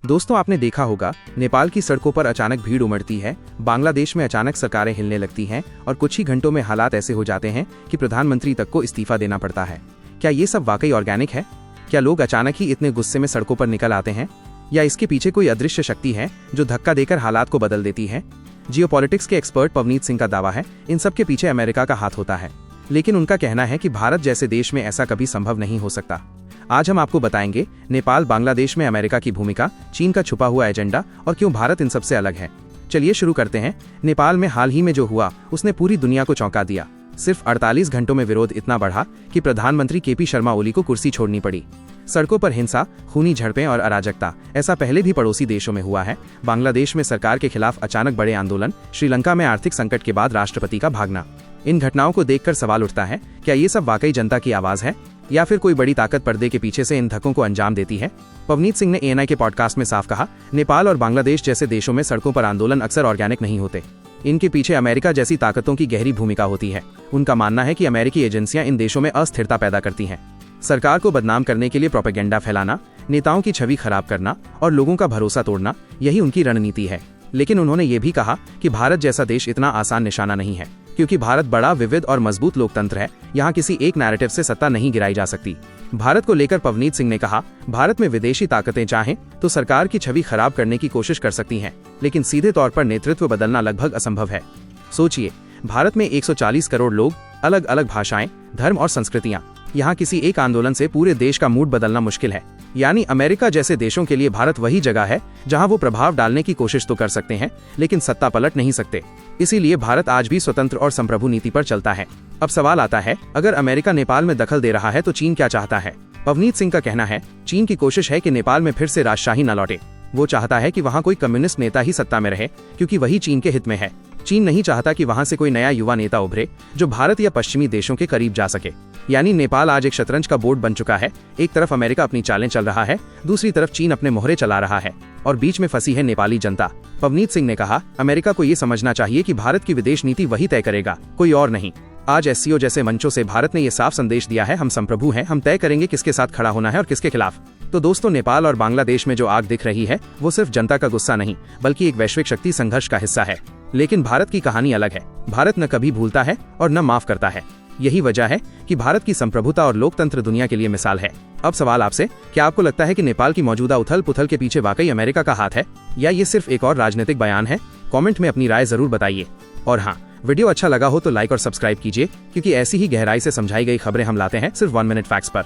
दोस्तों, आपने देखा होगा नेपाल की सड़कों पर अचानक भीड़ उमड़ती है, बांग्लादेश में अचानक सरकारें हिलने लगती हैं और कुछ ही घंटों में हालात ऐसे हो जाते हैं कि प्रधानमंत्री तक को इस्तीफा देना पड़ता है। क्या ये सब वाकई ऑर्गेनिक है? क्या लोग अचानक ही इतने गुस्से में सड़कों पर निकल आते हैं, या इसके पीछे कोई अदृश्य शक्ति है जो धक्का देकर हालात को बदल देती है? जियोपॉलिटिक्स के एक्सपर्ट पवनीत सिंह का दावा है इन सब के पीछे अमेरिका का हाथ होता है, लेकिन उनका कहना है कि भारत जैसे देश में ऐसा कभी संभव नहीं हो सकता। आज हम आपको बताएंगे नेपाल बांग्लादेश में अमेरिका की भूमिका, चीन का छुपा हुआ एजेंडा और क्यों भारत इन सबसे अलग है। चलिए शुरू करते हैं। नेपाल में हाल ही में जो हुआ उसने पूरी दुनिया को चौंका दिया। सिर्फ 48 घंटों में विरोध इतना बढ़ा कि प्रधानमंत्री केपी शर्मा ओली को कुर्सी छोड़नी पड़ी। सड़कों पर हिंसा, खूनी झड़पें और अराजकता, ऐसा पहले भी पड़ोसी देशों में हुआ है। बांग्लादेश में सरकार के खिलाफ अचानक बड़े आंदोलन, श्रीलंका में आर्थिक संकट के बाद राष्ट्रपति का भागना। इन घटनाओं को देखकर सवाल उठता है, क्या ये सब वाकई जनता की आवाज है या फिर कोई बड़ी ताकत पर्दे के पीछे से इन धक्कों को अंजाम देती है? पवनीत सिंह ने ANI के पॉडकास्ट में साफ कहा, नेपाल और बांग्लादेश जैसे देशों में सड़कों पर आंदोलन अक्सर ऑर्गेनिक नहीं होते। इनके पीछे अमेरिका जैसी ताकतों की गहरी भूमिका होती है। उनका मानना है कि अमेरिकी एजेंसियां इन देशों में अस्थिरता पैदा करती हैं। सरकार को बदनाम करने के लिए प्रोपेगेंडा फैलाना, नेताओं की छवि खराब करना और लोगों का भरोसा तोड़ना, यही उनकी रणनीति है। लेकिन उन्होंने ये भी कहा कि भारत जैसा देश इतना आसान निशाना नहीं है, क्योंकि भारत बड़ा, विविध और मजबूत लोकतंत्र है। यहाँ किसी एक नैरेटिव से सत्ता नहीं गिराई जा सकती। भारत को लेकर पवनीत सिंह ने कहा, भारत में विदेशी ताकतें चाहें तो सरकार की छवि खराब करने की कोशिश कर सकती हैं, लेकिन सीधे तौर पर नेतृत्व बदलना लगभग असंभव है। सोचिए, भारत में 140 करोड़ लोग, अलग अलग भाषाएं, धर्म और संस्कृतियां। यहाँ किसी एक आंदोलन से पूरे देश का मूड बदलना मुश्किल है। यानी अमेरिका जैसे देशों के लिए भारत वही जगह है जहां वो प्रभाव डालने की कोशिश तो कर सकते हैं, लेकिन सत्ता पलट नहीं सकते। इसीलिए भारत आज भी स्वतंत्र और संप्रभु नीति पर चलता है। अब सवाल आता है, अगर अमेरिका नेपाल में दखल दे रहा है तो चीन क्या चाहता है? पवनीत सिंह का कहना है, चीन की कोशिश है कि नेपाल में फिर से राजशाही न लौटे। वो चाहता है कि वहाँ कोई कम्युनिस्ट नेता ही सत्ता में रहे, क्योंकि वही चीन के हित में है। चीन नहीं चाहता कि वहां से कोई नया युवा नेता उभरे जो भारत या पश्चिमी देशों के करीब जा सके। यानी नेपाल आज एक शतरंज का बोर्ड बन चुका है। एक तरफ अमेरिका अपनी चालें चल रहा है, दूसरी तरफ चीन अपने मोहरे चला रहा है और बीच में फंसी है नेपाली जनता। पवनीत सिंह ने कहा, अमेरिका को ये समझना चाहिए कि भारत की विदेश नीति वही तय करेगा, कोई और नहीं। आज SCO जैसे मंचों से भारत ने ये साफ संदेश दिया है, हम संप्रभु हैं, हम तय करेंगे किसके साथ खड़ा होना है और किसके खिलाफ। तो दोस्तों, नेपाल और बांग्लादेश में जो आग दिख रही है वो सिर्फ जनता का गुस्सा नहीं, बल्कि एक वैश्विक शक्ति संघर्ष का हिस्सा है। लेकिन भारत की कहानी अलग है। भारत न कभी भूलता है और न माफ करता है। यही वजह है कि भारत की संप्रभुता और लोकतंत्र दुनिया के लिए मिसाल है। अब सवाल आपसे, क्या आपको लगता है कि नेपाल की मौजूदा उथल पुथल के पीछे वाकई अमेरिका का हाथ है, या ये सिर्फ एक और राजनीतिक बयान है? कमेंट में अपनी राय जरूर बताइए। और हाँ, वीडियो अच्छा लगा हो तो लाइक और सब्सक्राइब कीजिए, क्योंकि ऐसी ही गहराई से समझाई गई खबरें हम लाते हैं सिर्फ 1 मिनट फैक्ट्स पर।